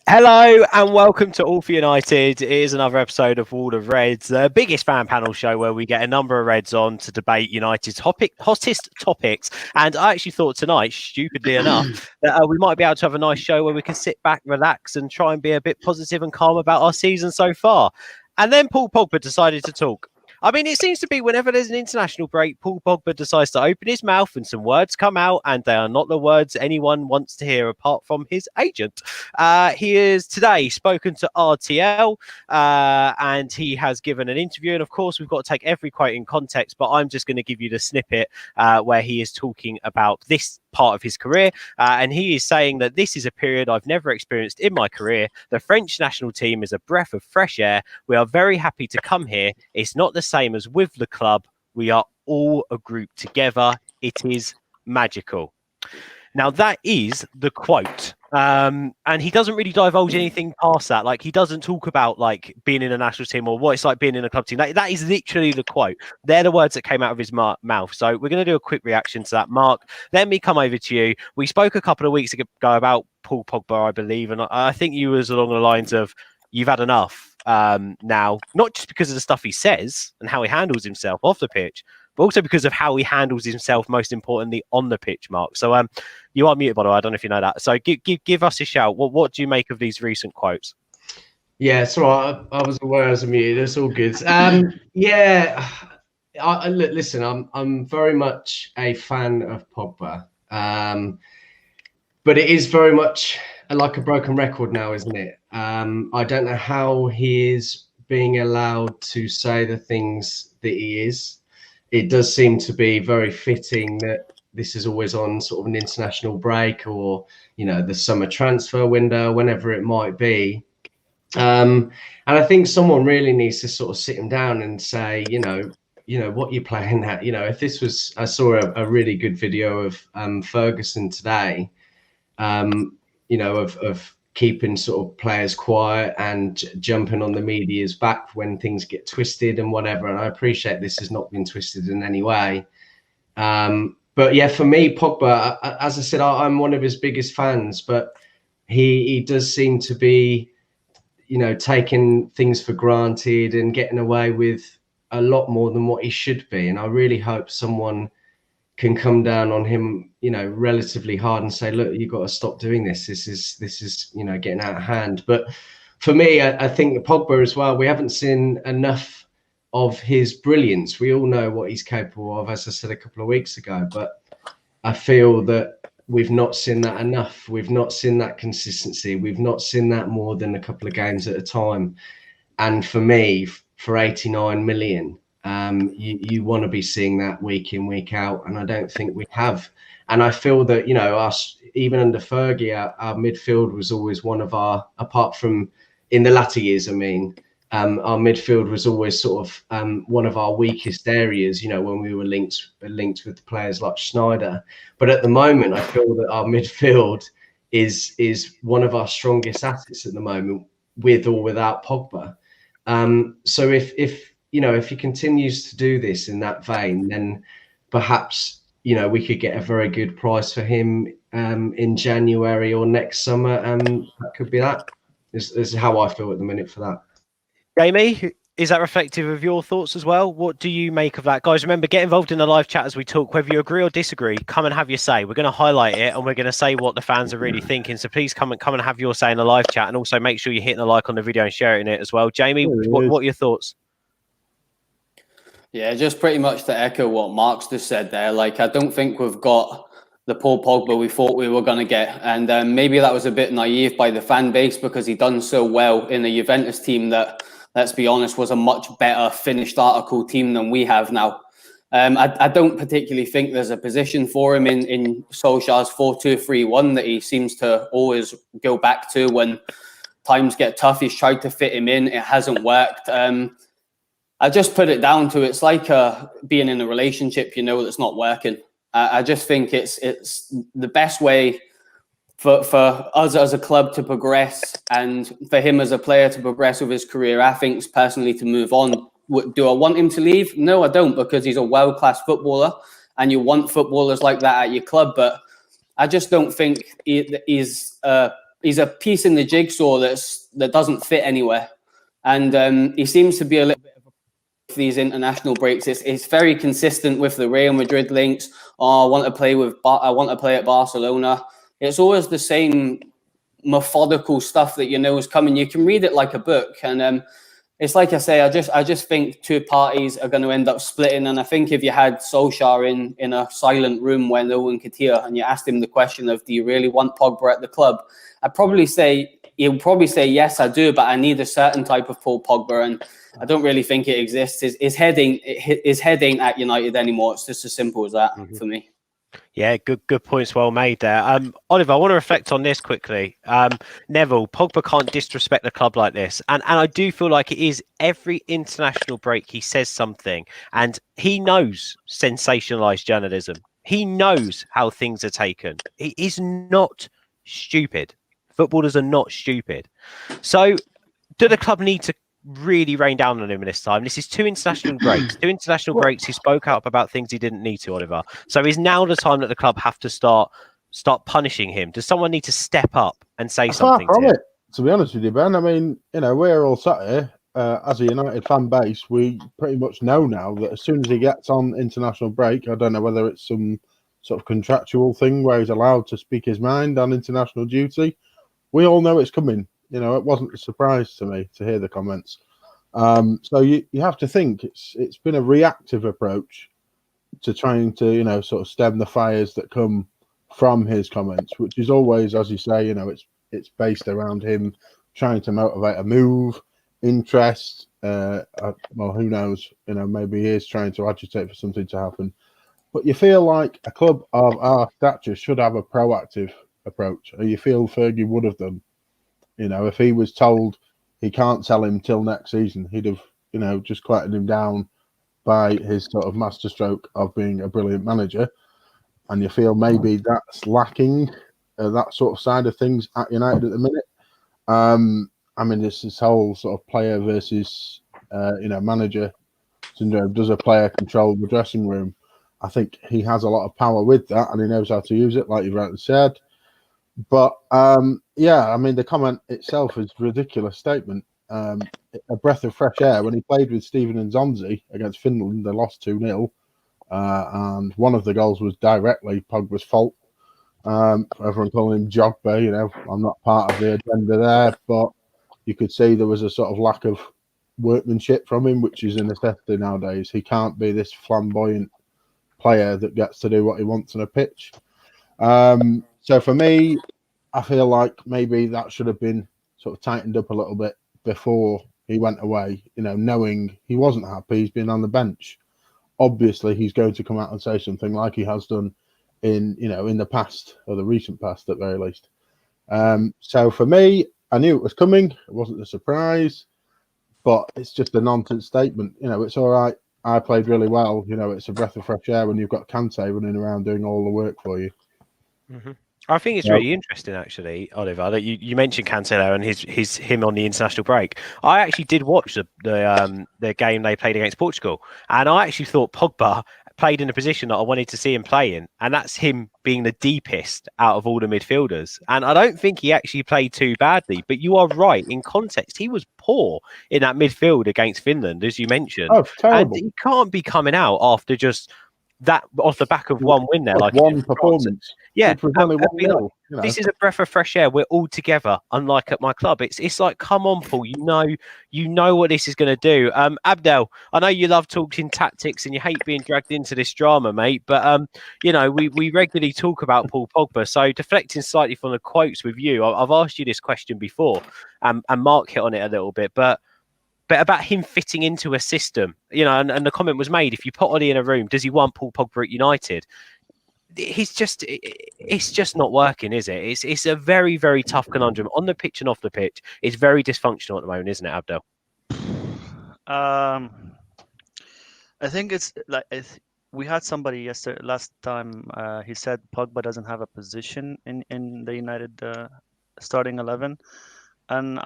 Hello and welcome to All for United. It is another episode of Wall of Reds, the biggest fan panel show where we get a number of Reds on to debate United's hottest topics. And I actually thought tonight, stupidly enough, that we might be able to have a nice show where we can sit back, relax and try and be a bit positive and calm about our season so far. And then Paul Pogba decided to talk. I mean, it seems to be whenever there's an international break, Paul Pogba decides to open his mouth and some words come out, and they are not the words anyone wants to hear apart from his agent. He has today spoken to RTL and he has given an interview. And of course, we've got to take every quote in context, but I'm just going to give you the snippet where he is talking about this part of his career. And he is saying that this is a period I've never experienced in my career. The French national team is a breath of fresh air. We are very happy to come here. It's not the same as with the club. We are all a group together. It is magical. Now, that is the quote. And he doesn't really divulge anything past that. Like, he doesn't talk about, like, being in a national team or what it's like being in a club team. That is literally the quote. They're the words that came out of his mouth. So we're going to do a quick reaction to that. Mark, let me come over to you. We spoke a couple of weeks ago about Paul Pogba, I believe. And I think you was along the lines of, you've had enough now, not just because of the stuff he says and how he handles himself off the pitch, but also because of how he handles himself, most importantly, on the pitch, Mark. So you are muted, by the way. I don't know if you know that. So give us a shout. What do you make of these recent quotes? Yeah, it's all right. I was aware I was muted. It's all good. Listen, I'm very much a fan of Pogba. But it is very much like a broken record now, isn't it? I don't know how he is being allowed to say the things that he is. It does seem to be very fitting that this is always on sort of an international break or, you know, the summer transfer window, whenever it might be. And I think someone really needs to sort of sit him down and say, you know, what you're playing at. You know, if this was, I saw a really good video of Ferguson today, you know, of keeping sort of players quiet and jumping on the media's back when things get twisted and whatever. And I appreciate this has not been twisted in any way. But yeah, for me, Pogba, as I said, I'm one of his biggest fans, but he does seem to be, you know, taking things for granted and getting away with a lot more than what he should be. And I really hope someone can come down on him, you know, relatively hard and say, look, you've got to stop doing this. This is, you know, getting out of hand. But for me, I think Pogba as well, we haven't seen enough of his brilliance. We all know what he's capable of, as I said a couple of weeks ago, but I feel that we've not seen that enough. We've not seen that consistency. We've not seen that more than a couple of games at a time. And for me, for 89 million, you want to be seeing that week in, week out, and I don't think we have. And I feel that, you know, us, even under Fergie, our midfield was always one of our, apart from in the latter years, I mean, our midfield was always sort of one of our weakest areas, you know, when we were linked with players like Schneider. But at the moment, I feel that our midfield is one of our strongest assets at the moment, with or without Pogba. So if you know, if he continues to do this in that vein, then perhaps, you know, we could get a very good price for him in January or next summer. That could be that. This is how I feel at the minute for that. Jamie, is that reflective of your thoughts as well? What do you make of that? Guys, remember, get involved in the live chat as we talk. Whether you agree or disagree, come and have your say. We're going to highlight it and we're going to say what the fans are really thinking. So please come and have your say in the live chat, and also make sure you're hitting a like on the video and sharing it as well. Jamie, what are your thoughts? Yeah, just pretty much to echo what Mark's just said there. Like, I don't think we've got the Paul Pogba we thought we were going to get. And maybe that was a bit naive by the fan base, because he done so well in the Juventus team that, let's be honest, was a much better finished article team than we have now. I don't particularly think there's a position for him in Solskjaer's 4-2-3-1 that he seems to always go back to when times get tough. He's tried to fit him in. It hasn't worked. I just put it down to, it's like being in a relationship, you know, that's not working. I just think it's the best way for us as a club to progress, and for him as a player to progress with his career. I think personally to move on. Do I want him to leave? No, I don't, because he's a world-class footballer and you want footballers like that at your club. But I just don't think he's piece in the jigsaw that doesn't fit anywhere, and he seems to be a little bit of a these international breaks. It's very consistent with the Real Madrid links. Oh, I want to play at Barcelona. It's always the same methodical stuff that you know is coming. You can read it like a book, and it's like I say, I just think two parties are going to end up splitting. And I think if you had Solskjaer in a silent room where no one could hear, and you asked him the question of, do you really want Pogba at the club? He'll probably say yes, I do, but I need a certain type of Paul Pogba, and I don't really think it exists. His head ain't at United anymore. It's just as simple as that for me. Yeah, good points, well made there. Oliver, I want to reflect on this quickly. Neville, Pogba can't disrespect the club like this, and I do feel like it is every international break he says something, and he knows sensationalized journalism. He knows how things are taken. He is not stupid. Footballers are not stupid. So, do the club need to really rain down on him this time? This is two international breaks. He spoke out about things he didn't need to, Oliver. So is now the time that the club have to start punishing him? Does someone need to step up and say something to him? To be honest with you, Ben, I mean, we're all sat here as a United fan base. We pretty much know now that as soon as he gets on international break, I don't know whether it's some sort of contractual thing where he's allowed to speak his mind on international duty. We all know it's coming. It wasn't a surprise to me to hear the comments. So you have to think it's been a reactive approach to trying to, sort of stem the fires that come from his comments, which is always, as you say, it's based around him trying to motivate a move, interest. Well, who knows? Maybe he is trying to agitate for something to happen. But you feel like a club of our stature should have a proactive approach, or you feel Fergie would have done. If he was told he can't sell him till next season, he'd have, just quieted him down by his sort of masterstroke of being a brilliant manager. And you feel maybe that's lacking, that sort of side of things at United at the minute. I mean, this whole sort of player versus, manager syndrome. Does a player control the dressing room? I think he has a lot of power with that, and he knows how to use it, like you rightly said. But yeah, I mean, the comment itself is a ridiculous statement. A breath of fresh air. When he played with Steven and Zonzi against Finland, they lost 2-0, and one of the goals was directly Pogba's fault. Everyone calling him Jogba, I'm not part of the agenda there, but you could see there was a sort of lack of workmanship from him, which is a necessity nowadays. He can't be this flamboyant player that gets to do what he wants on a pitch. So for me, I feel like maybe that should have been sort of tightened up a little bit before he went away, knowing he wasn't happy. He's been on the bench. Obviously, he's going to come out and say something like he has done in the past, or the recent past at very least. So for me, I knew it was coming. It wasn't a surprise, but it's just a nonsense statement. It's all right. I played really well. It's a breath of fresh air when you've got Kante running around doing all the work for you. Mm-hmm. I think it's really interesting, actually, Oliver, that you mentioned Cancelo and him on the international break. I actually did watch the game they played against Portugal, and I actually thought Pogba played in a position that I wanted to see him play in, and that's him being the deepest out of all the midfielders. And I don't think he actually played too badly, but you are right. In context, he was poor in that midfield against Finland, as you mentioned. Oh, terrible. And he can't be coming out after just that off the back of one win there, like one performance. Yeah, This is a breath of fresh air. We're all together, unlike at my club. It's like, come on, Paul. You know what this is going to do. Abdel, I know you love talking tactics and you hate being dragged into this drama, mate. But we regularly talk about Paul Pogba. So deflecting slightly from the quotes with you, I've asked you this question before, and Mark hit on it a little bit, but about him fitting into a system, and the comment was made, if you put Ollie in a room, does he want Paul Pogba at United? It's just not working, is it? It's a very, very tough conundrum on the pitch and off the pitch. It's very dysfunctional at the moment, isn't it, Abdel? I think it's like we had somebody last time. He said Pogba doesn't have a position in the United starting 11, and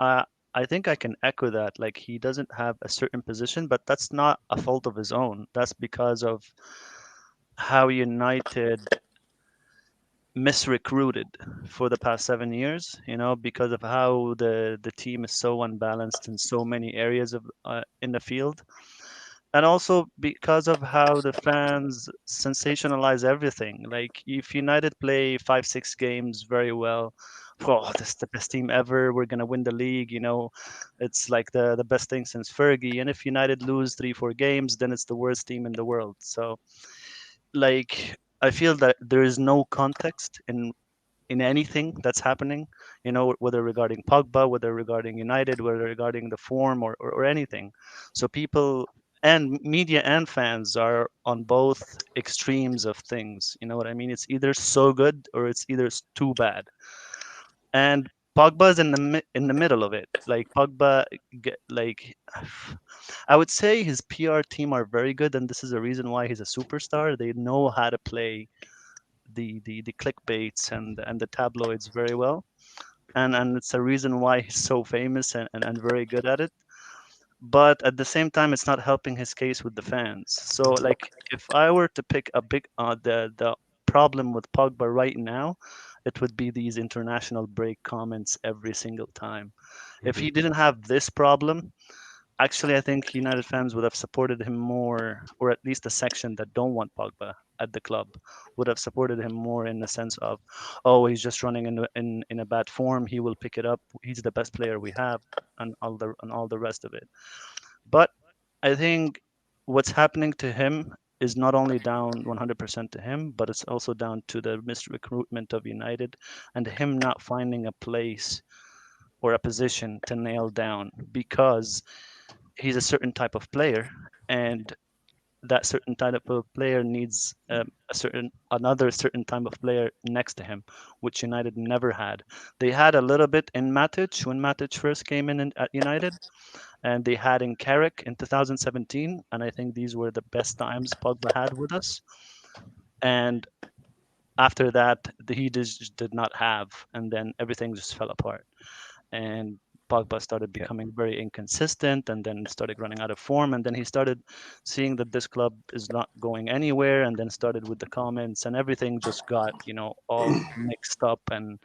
I think I can echo that. Like, he doesn't have a certain position, but that's not a fault of his own. That's because of how United misrecruited for the past 7 years, because of how the team is so unbalanced in so many areas of in the field, and also because of how the fans sensationalize everything. Like if United play 5-6 games very well, oh, this is the best team ever. We're gonna win the league. It's like the best thing since Fergie. And if United lose 3-4 games, then it's the worst team in the world. So like I feel that there is no context in anything that's happening, whether regarding Pogba, whether regarding United, whether regarding the form or anything. So people and media and fans are on both extremes of things. You know what I mean? It's either so good or it's either too bad. And Pogba's in the middle of it. Like Pogba, like I would say his PR team are very good, and this is the reason why he's a superstar. They know how to play the clickbaits and the tabloids very well, and it's a reason why he's so famous and very good at it. But at the same time, it's not helping his case with the fans. So like if I were to pick a big the problem with Pogba right now, it would be these international break comments every single time. If he didn't have this problem, actually, I think United fans would have supported him more, or at least the section that don't want Pogba at the club would have supported him more in the sense of, oh, he's just running in a bad form. He will pick it up. He's the best player we have, and all the rest of it. But I think what's happening to him is not only down 100% to him, but it's also down to the misrecruitment of United and him not finding a place or a position to nail down because he's a certain type of player, and that certain type of player needs another certain type of player next to him, which United never had. They had a little bit in Matic when Matic first came in at United, and they had in Carrick in 2017, and I think these were the best times Pogba had with us. And after that, he just did not have, and then everything just fell apart. And Pogba started becoming very inconsistent and then started running out of form. And then he started seeing that this club is not going anywhere, and then started with the comments, and everything just got, all mixed up, and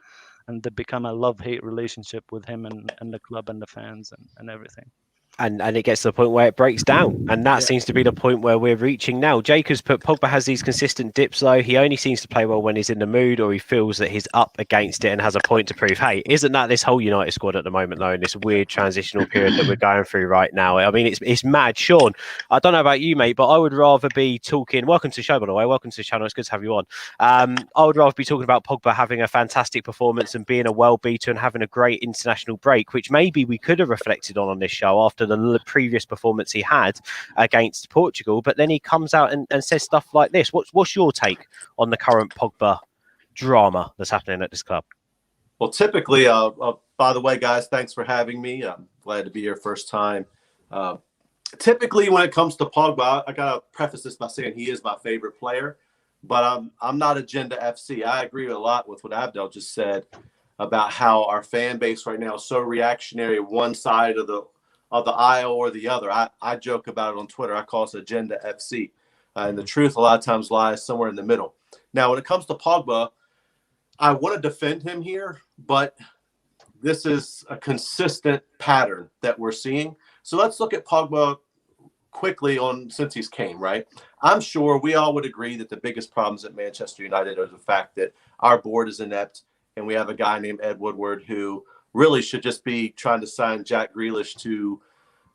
they become a love-hate relationship with him and the club and the fans and everything. And it gets to the point where it breaks down, and that seems to be the point where we're reaching now. Jacob's put Pogba has these consistent dips though. He only seems to play well when he's in the mood or he feels that he's up against it and has a point to prove. Hey, isn't that this whole United squad at the moment though, in this weird transitional period that we're going through right now? I mean, it's mad. Sean, I don't know about you, mate, but I would rather be talking. Welcome to the show, by the way. Welcome to the channel. It's good to have you on. I would rather be talking about Pogba having a fantastic performance and being a well beater and having a great international break, which maybe we could have reflected on this show after the previous performance he had against Portugal. But then he comes out and says stuff like this. What's your take on the current Pogba drama that's happening at this club? Well, typically, by the way, guys, thanks for having me. I'm glad to be here first time. Typically, when it comes to Pogba, I got to preface this by saying he is my favorite player, but I'm not Agenda FC. I agree a lot with what Abdel just said about how our fan base right now is so reactionary, one side of the aisle or the other. I joke about it on Twitter. I call it Agenda FC. And the truth a lot of times lies somewhere in the middle. Now, when it comes to Pogba, I want to defend him here, but this is a consistent pattern that we're seeing. So let's look at Pogba quickly since he's came, right? I'm sure we all would agree that the biggest problems at Manchester United are the fact that our board is inept and we have a guy named Ed Woodward who really should just be trying to sign Jack Grealish to,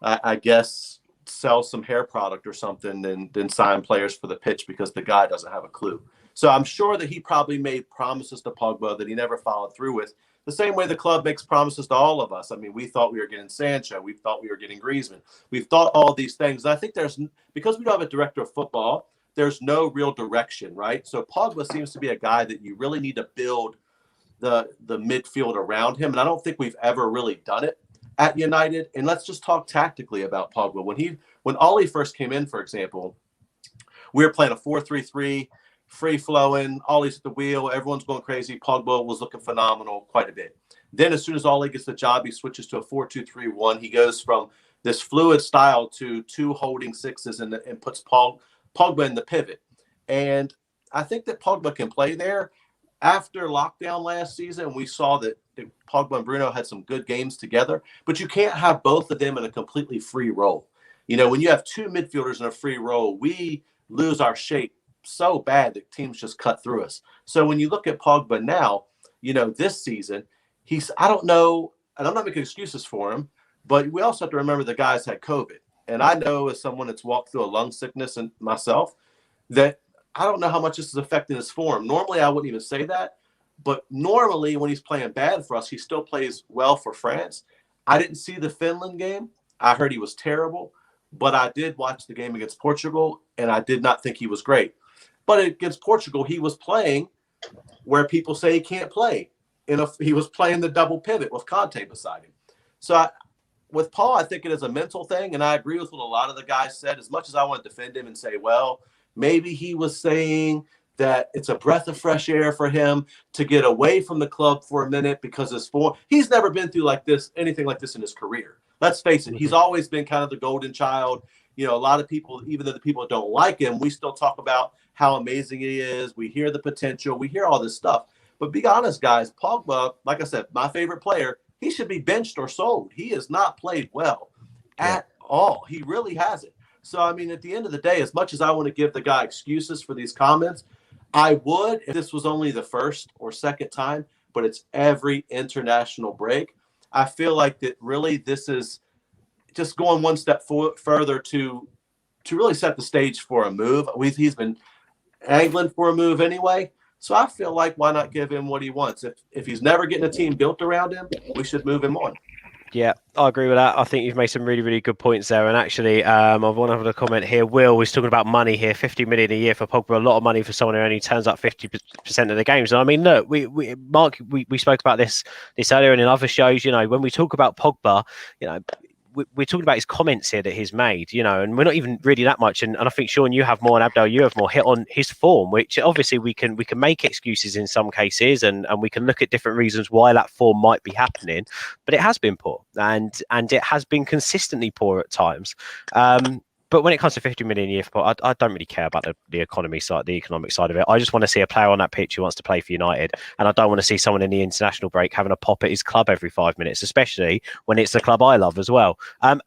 I guess, sell some hair product or something than sign players for the pitch because the guy doesn't have a clue. So I'm sure that he probably made promises to Pogba that he never followed through with, the same way the club makes promises to all of us. I mean, we thought we were getting Sancho. We thought we were getting Griezmann. We've thought all these things. And I think because we don't have a director of football, there's no real direction, right? So Pogba seems to be a guy that you really need to build the midfield around him. And I don't think we've ever really done it at United. And let's just talk tactically about Pogba. When Ollie first came in, for example, we were playing a 4-3-3, free flowing, Ollie's at the wheel, everyone's going crazy. Pogba was looking phenomenal quite a bit. Then as soon as Ollie gets the job, he switches to a 4-2-3-1. He goes from this fluid style to two holding sixes and puts Pogba in the pivot. And I think that Pogba can play there. after lockdown last season, we saw that Pogba and Bruno had some good games together, but you can't have both of them in a completely free role. You know, when you have two midfielders in a free role, we lose our shape so bad that teams just cut through us. So when you look at Pogba now, you know, this season, I don't know, and I'm not making excuses for him, but we also have to remember the guys had COVID. And I know, as someone that's walked through a lung sickness and myself, that I don't know how much this is affecting his form. Normally, I wouldn't even say that. But normally, when he's playing bad for us, he still plays well for France. I didn't see the Finland game. I heard he was terrible. But I did watch the game against Portugal, and I did not think he was great. But against Portugal, he was playing where people say he can't play. He was playing the double pivot with Conte beside him. So with Paul, I think it is a mental thing, and I agree with what a lot of the guys said. As much as I want to defend him and say, well, maybe he was saying that it's a breath of fresh air for him to get away from the club for a minute because his form. He's never been through anything like this in his career. Let's face it. He's always been kind of the golden child. You know, a lot of people, even though the people don't like him, we still talk about how amazing he is. We hear the potential. We hear all this stuff. But be honest, guys, Pogba, like I said, my favorite player, he should be benched or sold. He has not played well at all. He really hasn't. So, I mean, at the end of the day, as much as I want to give the guy excuses for these comments, I would if this was only the first or second time, but it's every international break. I feel like that really this is just going one step further to really set the stage for a move. He's been angling for a move anyway. So I feel like why not give him what he wants? If he's never getting a team built around him, we should move him on. Yeah, I agree with that. I think you've made some really, really good points there. And actually, I want to have a comment here. Will is talking about money here, 50 million a year for Pogba, a lot of money for someone who only turns up 50% of the games. And I mean, look, Mark, we spoke about this earlier and in other shows. You know, when we talk about Pogba, you know, we're talking about his comments here that he's made, you know, and we're not even really that much. And I think, Sean, you have more, and Abdel, you have more hit on his form, which obviously we can make excuses in some cases, and we can look at different reasons why that form might be happening, but it has been poor, and it has been consistently poor at times. But when it comes to 50 million a year, I don't really care about the economic side of it. I just want to see a player on that pitch who wants to play for United, and I don't want to see someone in the international break having a pop at his club every 5 minutes, especially when it's the club I love as well.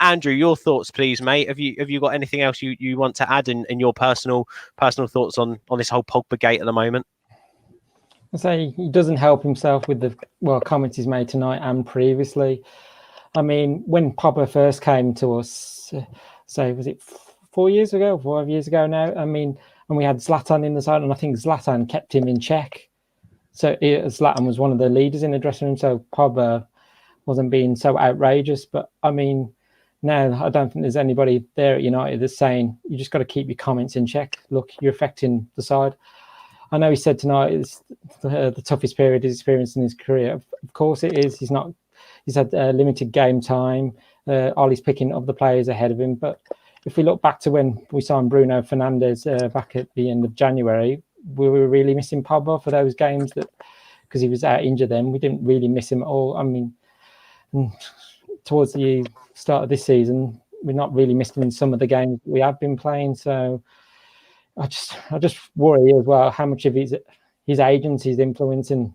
Andrew, your thoughts, please, mate. Have you got anything else you want to add in your personal thoughts on this whole Pogba gate at the moment? I say he doesn't help himself with the comments he's made tonight and previously. I mean, when Pogba first came to us. So was it 4 years ago, 5 years ago now? I mean, and we had Zlatan in the side, and I think Zlatan kept him in check. So Zlatan was one of the leaders in the dressing room, so Pogba wasn't being so outrageous. But I mean, now I don't think there's anybody there at United that's saying you just got to keep your comments in check. Look, you're affecting the side. I know he said tonight it's the toughest period he's experienced in his career. Of course it is. He's had limited game time. Ollie's picking up the players ahead of him. But if we look back to when we signed Bruno Fernandes back at the end of January, we were really missing Pogba for those games because he was out injured then. We didn't really miss him at all. I mean, towards the start of this season, we're not really missing some of the games we have been playing. So I just worry as well how much of his agents is influencing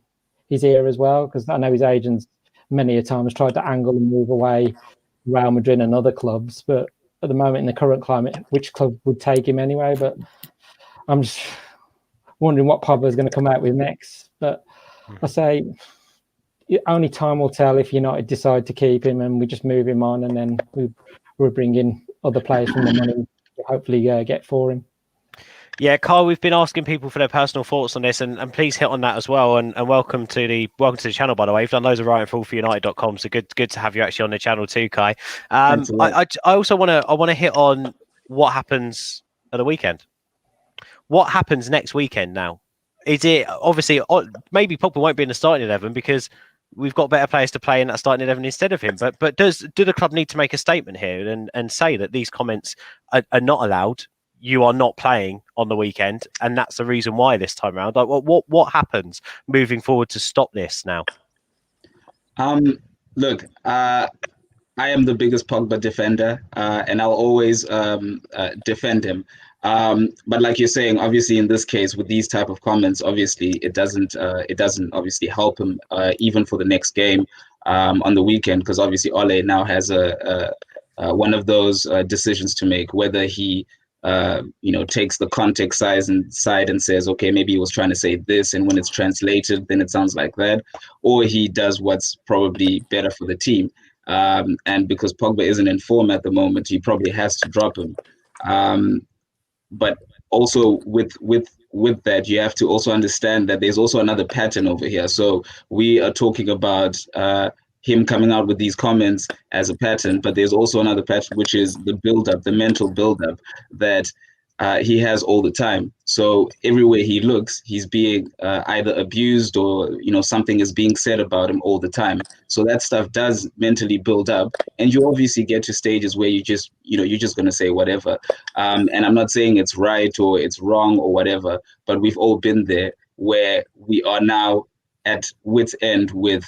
his ear as well, because I know his agents many a time has tried to angle and move away Real Madrid and other clubs, but at the moment in the current climate, which club would take him anyway? But I'm just wondering what Pogba is going to come out with next. But I say only time will tell if United decide to keep him and we just move him on, and then we'll bring in other players from the money to hopefully get for him. Yeah, Carl, we've been asking people for their personal thoughts on this, and please hit on that as well. And welcome to the channel, by the way. You've done loads of writing for allforunited.com, so good to have you actually on the channel too, Kai. I also want to hit on what happens at the weekend. What happens next weekend now? Is it obviously maybe Pogba won't be in the starting 11 because we've got better players to play in that starting 11 instead of him. But do the club need to make a statement here and say that these comments are not allowed? You are not playing on the weekend, and that's the reason why this time around. Like, what happens moving forward to stop this now? Look, I I am the biggest Pogba defender, and I'll always defend him. But like you're saying, obviously in this case with these type of comments, obviously it doesn't obviously help him even for the next game on the weekend, because obviously Ole now has a one of those decisions to make, whether he takes the context side and says, okay, maybe he was trying to say this, and when it's translated, then it sounds like that, or he does what's probably better for the team. And because Pogba isn't in form at the moment, he probably has to drop him. But also with that, you have to also understand that there's also another pattern over here. So we are talking about him coming out with these comments as a pattern, but there's also another pattern, which is the build-up, the mental build-up that he has all the time. So everywhere he looks, he's being either abused or something is being said about him all the time. So that stuff does mentally build up, and you obviously get to stages where you just you're just going to say whatever. And I'm not saying it's right or it's wrong or whatever, but we've all been there where we are now at wit's end with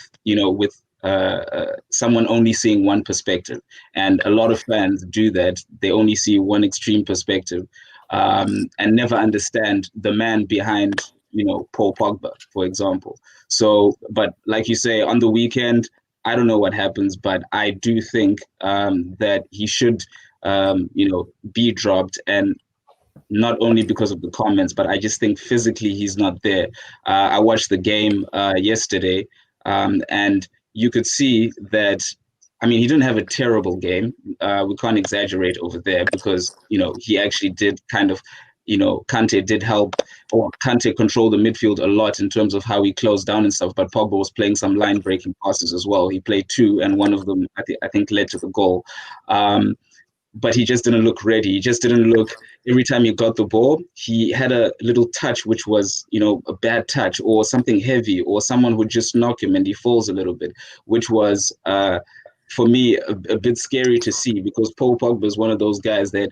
someone only seeing one perspective, and a lot of fans do that. They only see one extreme perspective. And never understand the man behind, Paul Pogba, for example. So, but like you say, on the weekend, I don't know what happens, but I do think that he should, be dropped, and not only because of the comments, but I just think physically he's not there. I watched the game yesterday, and you could see that. I mean, he didn't have a terrible game. We can't exaggerate over there, because, he actually did kind of, Kante did help, or Kante controlled the midfield a lot in terms of how he closed down and stuff. But Pogba was playing some line-breaking passes as well. He played two, and one of them, I think led to the goal. But he just didn't look ready. He just didn't look, every time he got the ball, he had a little touch, which was, a bad touch or something heavy, or someone would just knock him and he falls a little bit, which was, for me, a bit scary to see, because Paul Pogba is one of those guys that,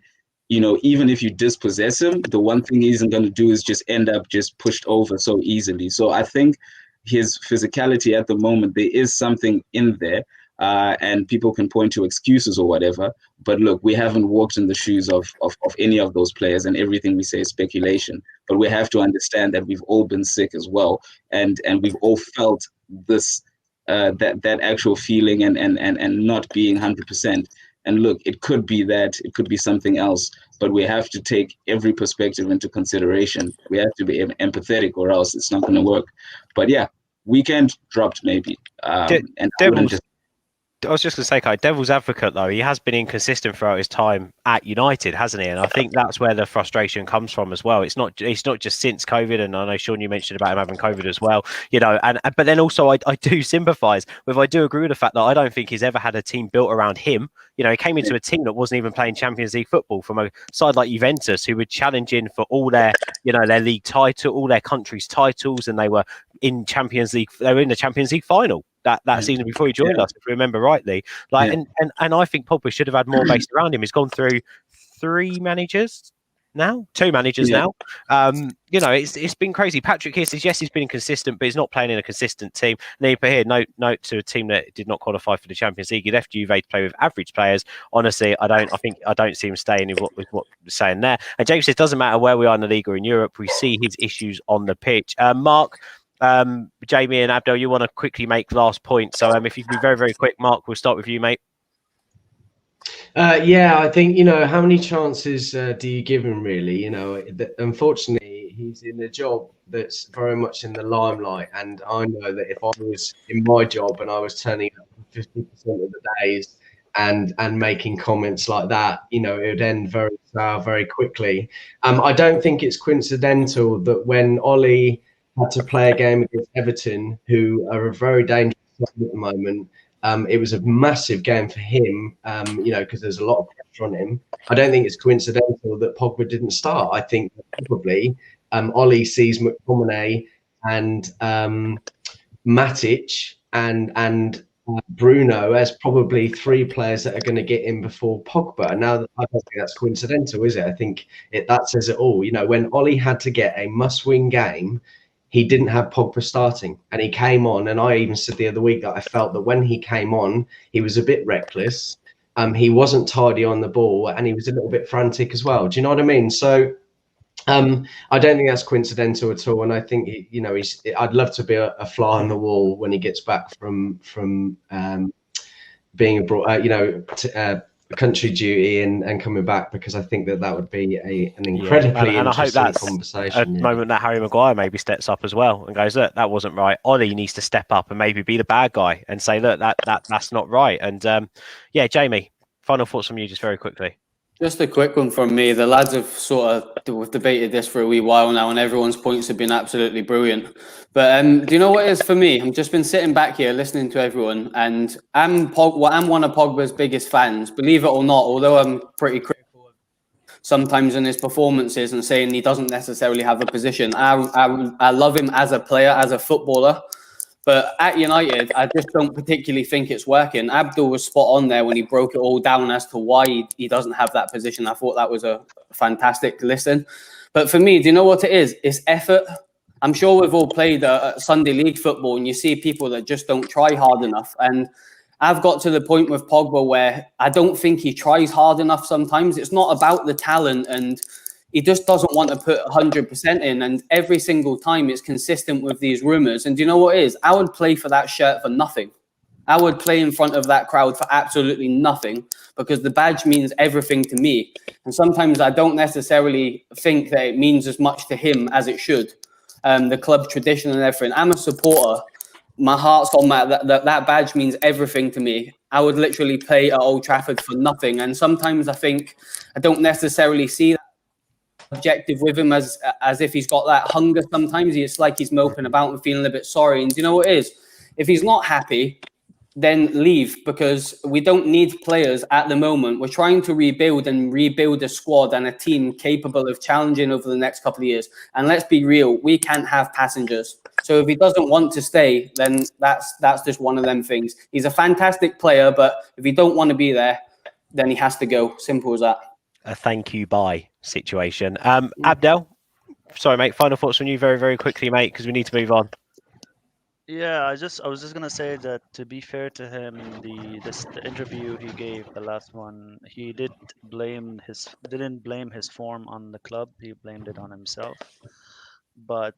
even if you dispossess him, the one thing he isn't going to do is just end up just pushed over so easily. So I think his physicality at the moment, there is something in there, and people can point to excuses or whatever. But look, we haven't walked in the shoes of any of those players, and everything we say is speculation. But we have to understand that we've all been sick as well, and we've all felt this. That actual feeling and not being 100%. And look, it could be that, it could be something else, but we have to take every perspective into consideration. We have to be empathetic, or else it's not going to work. But yeah, weekend dropped maybe. And I wouldn't just. I was just going to say, Kai, devil's advocate, though, he has been inconsistent throughout his time at United, hasn't he? And I think that's where the frustration comes from as well. It's not just since COVID, and I know, Sean, you mentioned about him having COVID as well, but then also I do sympathise with, I do agree with the fact that I don't think he's ever had a team built around him. He came into a team that wasn't even playing Champions League football, from a side like Juventus, who were challenging for all their, their league title, all their country's titles, and they were in Champions League. They were in the Champions League final that season before he joined us, if we remember rightly. And I think Pogba should have had more based around him. He's gone through two managers now. It's been crazy. Patrick here says, yes, he's been inconsistent, but he's not playing in a consistent team. And then you put here, note to a team that did not qualify for the Champions League. He left Juve to play with average players. Honestly, I don't see him staying with what we're saying there. And James says, doesn't matter where we are in the league or in Europe, we see his issues on the pitch. Mark, Jamie and Abdel, you want to quickly make last point. So if you can be very, very quick, Mark, we'll start with you, mate. I think, how many chances do you give him, really? Unfortunately, he's in a job that's very much in the limelight. And I know that if I was in my job and I was turning up 50% of the days and making comments like that, it would end very sour very quickly. I don't think it's coincidental that when Ollie had to play a game against Everton, who are a very dangerous side at the moment, it was a massive game for him, because there's a lot of pressure on him. I don't think it's coincidental that Pogba didn't start. I think probably Ollie sees McTominay and Matic and Bruno as probably three players that are going to get in before Pogba. Now, I don't think that's coincidental, is it? I think that says it all. When Ollie had to get a must-win game he didn't have Pogba starting, and he came on. And I even said the other week that I felt that when he came on, he was a bit reckless. He wasn't tidy on the ball, and he was a little bit frantic as well. Do you know what I mean? So I don't think that's coincidental at all. And I think, you know, I'd love to be a fly on the wall when he gets back from being abroad, you know, country duty and coming back, because I think that would be an incredibly and I hope interesting that's conversation. a moment that Harry Maguire maybe steps up as well and goes, look, that wasn't right. Ollie needs to step up and maybe be the bad guy and say, look, that's not right. And Jamie, final thoughts from you just very quickly. Just a quick one from me. The lads have we've debated this for a wee while now, and everyone's points have been absolutely brilliant. But do you know what it is for me? I've just been sitting back here listening to everyone, and I'm one of Pogba's biggest fans, believe it or not, although I'm pretty critical of sometimes in his performances and saying he doesn't necessarily have a position. I love him as a player, as a footballer. But at United, I just don't particularly think it's working. Abdul was spot on there when he broke it all down as to why he doesn't have that position. I thought that was a fantastic listen. But for me, do you know what it is? It's effort. I'm sure we've all played Sunday League football, and you see people that just don't try hard enough. And I've got to the point with Pogba where I don't think he tries hard enough sometimes. It's not about the talent, and he just doesn't want to put 100% in. And every single time it's consistent with these rumours. And do you know what it is? I would play for that shirt for nothing. I would play in front of that crowd for absolutely nothing, because the badge means everything to me. And sometimes I don't necessarily think that it means as much to him as it should. The club tradition and everything. I'm a supporter. My heart's on that badge means everything to me. I would literally play at Old Trafford for nothing. And sometimes I think I don't necessarily see that objective with him as if he's got that hunger. Sometimes it's like he's moping about and feeling a bit sorry. And do you know what it is? If he's not happy, then leave, because we don't need players at the moment. We're trying to rebuild a squad and a team capable of challenging over the next couple of years. And let's be real, we can't have passengers. So if he doesn't want to stay, then that's just one of them things. He's a fantastic player, but if he don't want to be there, then he has to go. Simple as that. A thank you, bye situation. Abdel, sorry, mate. Final thoughts from you very, very quickly, mate, because we need to move on. Yeah, I was just gonna say that, to be fair to him, the interview he gave, the last one, he didn't blame his form on the club. He blamed it on himself. But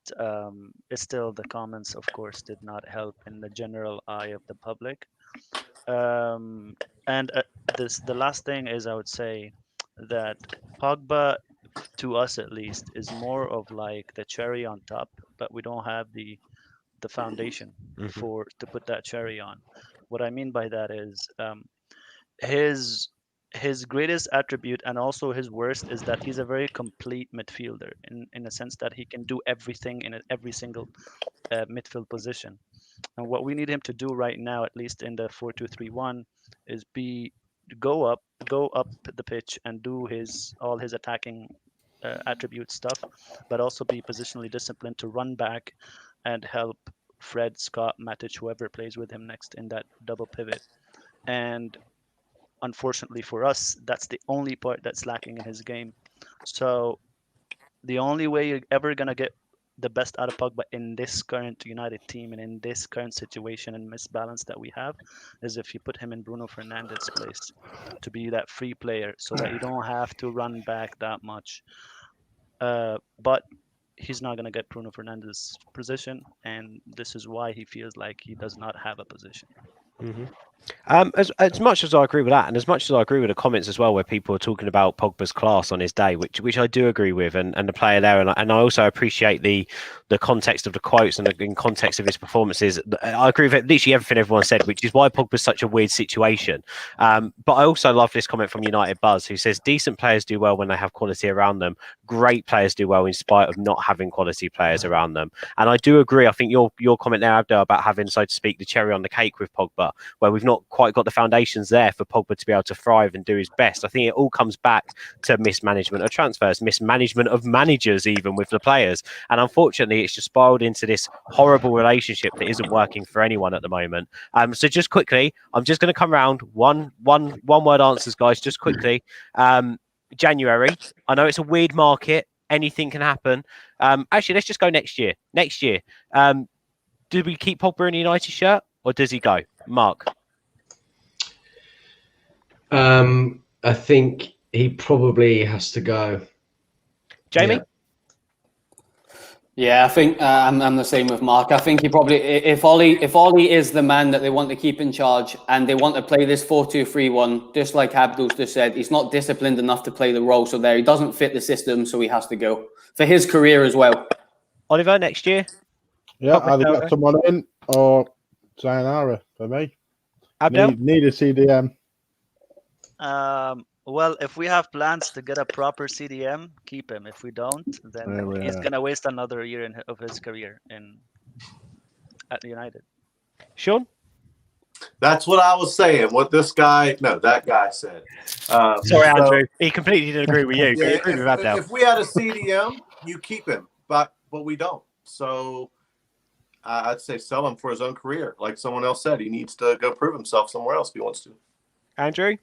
it's still, the comments, of course, did not help in the general eye of the public. And the last thing is, I would say that Pogba, to us at least, is more of like the cherry on top, but we don't have the foundation to put that cherry on. What I mean by that is his greatest attribute and also his worst is that he's a very complete midfielder in a sense that he can do everything in every single midfield position. And what we need him to do right now, at least in the 4-2-3-1, is go up the pitch and do all his attacking attribute stuff, but also be positionally disciplined to run back and help Fred, Scott, Matic, whoever plays with him next in that double pivot. And unfortunately for us, that's the only part that's lacking in his game. So the only way you're ever going to get the best out of Pogba in this current United team and in this current situation and misbalance that we have is if you put him in Bruno Fernandes's place to be that free player, so that you don't have to run back that much. But he's not going to get Bruno Fernandes's position, and this is why he feels like he does not have a position. As much as I agree with that, and as much as I agree with the comments as well, where people are talking about Pogba's class on his day, which I do agree with, and the player there, and I also appreciate the context of the quotes and in context of his performances. I agree with literally everything everyone said, which is why Pogba's such a weird situation. But I also love this comment from United Buzz, who says decent players do well when they have quality around them. Great players do well in spite of not having quality players around them. And I do agree. I think your comment there, Abdel, about having, so to speak, the cherry on the cake with Pogba, where we've not quite got the foundations there for Pogba to be able to thrive and do his best. I think it all comes back to mismanagement of transfers, mismanagement of managers, even with the players. And unfortunately, it's just spiraled into this horrible relationship that isn't working for anyone at the moment. So just quickly, I'm just going to come around one word answers, guys, just quickly. January, I know it's a weird market. anything can happen. Actually, let's just go next year. Next year, do we keep Pogba in a United shirt or does he go? Mark? I think he probably has to go. Jamie? Yeah. Yeah, I think I'm the same with Mark. I think he probably, if Ollie is the man that they want to keep in charge and they want to play this 4-2-3-1, just like Abdul's just said, he's not disciplined enough to play the role. So he doesn't fit the system, so he has to go for his career as well. Oliver, next year? Yeah, either get someone in or sayonara for me. Abdel? Need a CDM. Well, if we have plans to get a proper CDM, keep him. If we don't, then he's gonna waste another year of his career at United. Sean? That's what I was saying. What that guy said. Sorry, Andrew. He completely didn't agree with you. Yeah, He agreed with Abdel. if we had a CDM, you keep him, but we don't. So I'd say sell him for his own career. Like someone else said, he needs to go prove himself somewhere else if he wants to. Andrew?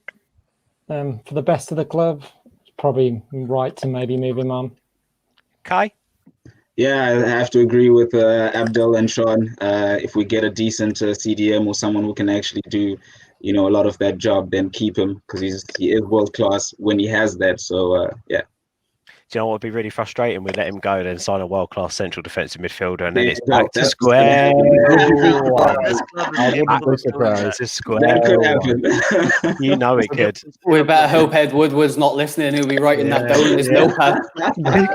For the best of the club, it's probably right to maybe move him on. Kai? Yeah, I have to agree with Abdel and Sean. If we get a decent CDM or someone who can actually do, a lot of that job, then keep him because he is world class when he has that. So yeah. Do you know what would be really frustrating? We let him go, then sign a world-class central defensive midfielder, and then Yeah, it's back to that's square one. This club is I wouldn't capable be of doing surprised. that. To square That could one. happen. You know it could. We better hope Ed Woodward's not listening. He'll be writing that down in his notepad.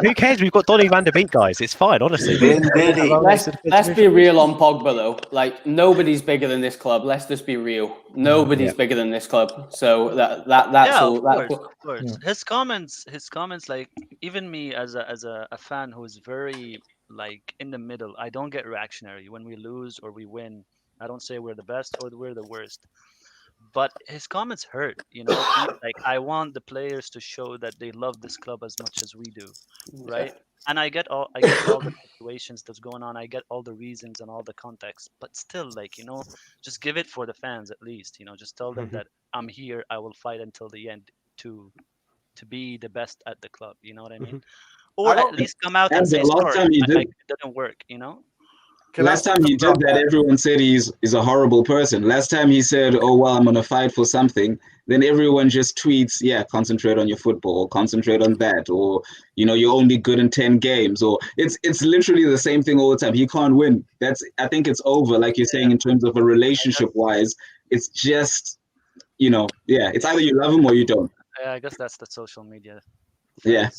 Who cares? We've got Donny van der Beek, guys. It's fine, honestly. Let's be real on Pogba though. Like nobody's bigger than this club. Let's just be real. Nobody's bigger than this club. So that's all. Of course. His comments, like even me as a fan who is very like in the middle. I don't get reactionary when we lose or we win. I don't say we're the best or we're the worst. But his comments hurt, like I want the players to show that they love this club as much as we do, right? And I get all the situations that's going on. I get all the reasons and all the context, but still, like just give it for the fans at least. Just tell them that I'm here. I will fight until the end to be the best at the club. You know what I mean? Or at least come out and say sorry. It didn't work. Last time he did that, everyone said he's a horrible person. Last time he said, "Oh well, I'm gonna fight for something," then everyone just tweets, "Yeah, concentrate on your football, or concentrate on that, or you're only good in 10 games," or it's literally the same thing all the time. He can't win. I think it's over. Like you're saying, in terms of a relationship wise, it's just it's either you love him or you don't. Yeah, I guess that's the social media. Yeah.